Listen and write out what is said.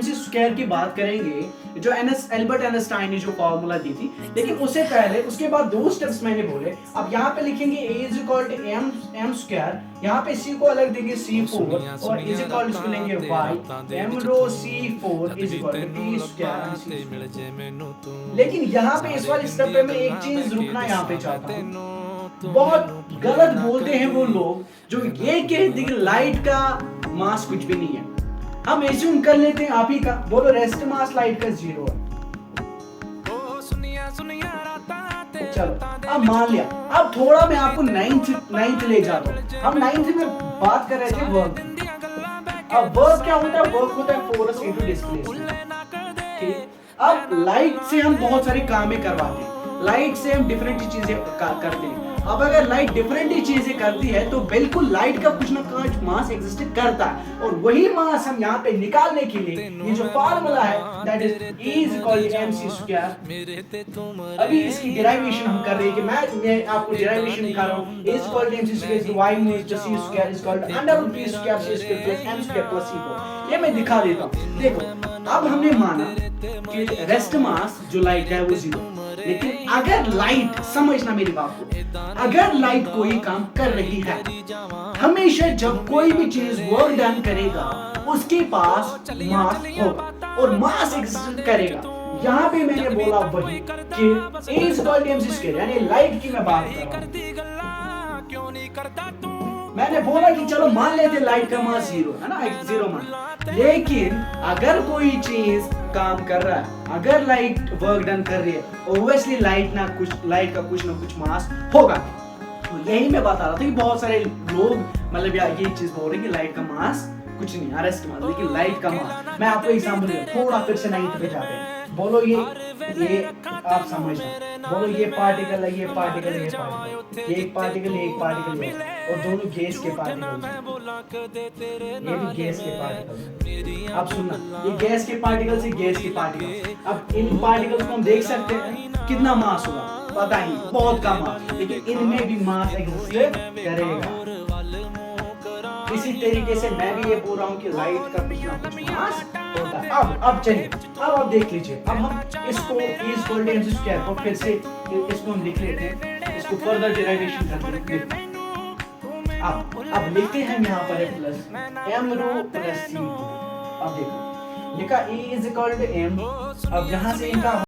mc square की बात करेंगे, जो एल्बर्ट आइंस्टाइन ने जो फॉर्मूला दी थी, लेकिन उससे पहले उसके बाद दो स्टेप्स मैंने बोले। अब यहाँ पे लिखेंगे a is equal to m square, यहाँ पे c को अलग देंगे c4 और इज इक्वल टू लेंगे y m rho c4 is equal to t square. लेकिन यहाँ पे इस वाले स्टेप पे मैं एक चीज रुकना यहाँ पे चाहता हूँ। बहुत गलत बोलते हैं वो लोग जो ये कहते हैं लाइट का मास कुछ भी नहीं है। हम एज्यूम कर लेते हैं आप ही का, बोलो रेस्ट मास लाइट का 0 है। चलो अब मान लिया, अब थोड़ा मैं आपको नाइन्थ ले जाता हूँ। हम नाइन्थ में बात कर रहे थे वर्क। अब वर्क क्या होता है? वर्क होता है फोर्स इनटू डिस्प्लेसमेंट। ठीक, अब लाइट से हम बहुत सारे काम करवाते हैं, लाइट से हम डिफरेंट चीजें करते हैं। अब अगर लाइट डिफरेंट चीजें करती है तो बिल्कुल लाइट का कुछ ना कुछ मास एग्जिस्ट करता है, और वही मास हम यहाँ पे निकालने के लिए ये जो फार्मूला है that is E is equal to mc square. अभी इसकी डेरिवेशन हम कर रहे हैं कि मैं आपको डेरिवेशन दिखा रहा हूँ। E is equal to mc square y minus c square is equal to under root b square c square plus m square plus c4। ये मैं दिखा देता हूँ। देखो अब हमने माना कि रेस्ट मास जो लाइट है वो 0, लेकिन अगर लाइट, समझना मेरी बात को, अगर लाइट कोई काम कर रही है, हमेशा जब कोई भी चीज वर्क डन करेगा उसके पास मास होगा और मास एग्जिस्ट करेगा। यहाँ पे मैंने बोला वही कि A is equal to mc square, यानी लाइट की मैं बात कर रहा हूँ। मैंने बोला कि चलो मान लेते लाइट का मास 0 है ना, 0 मान, लेकिन अगर कोई चीज काम कर रहा है, अगर लाइट वर्क डन कर रही है, ऑब्वियसली लाइट का कुछ ना कुछ मास होगा। तो यही मैं बता रहा था कि बहुत सारे लोग मतलब ये चीज बोल रहे हैं कि लाइट का मास कुछ नहीं, अरेस्ट मास, लेकिन लाइट का मास। मैं आपको एग्जांपल दूंगा, थोड़ा फिर से 9th पे जाते हैं। बोलो ये आप समझना, बोलो ये पार्टिकल है, ये पार्टिकल है, ये एक पार्टिकल है और दोनों गैस के पार्टिकल हैं। ये भी गैस के पार्टिकल। अब सुनना, ये गैस के पार्टिकल से गैस के पार्टिकल। अब इन पार्टिकल्स को हम देख सकते हैं कितना मास होगा, पता ही बहुत कम मास, लेकिन इनमें भी मास एग्जिस्ट करेगा। इसी तरीके से मैं भी ये बोल रहा हूँ कि लाइट का कुछ ना कुछ मास होता है। अब चलिए, अब आप देख लीजिए। अब हम इसको E is equal to mc square को फिर से इसको हम लिख लेते हैं, इसको फर्दर डेरिवेशन करते हैं। अब लिखते हैं यहाँ पर plus m rho plus c। अब देखो लिखा E is equal to m, अब यहाँ से इनका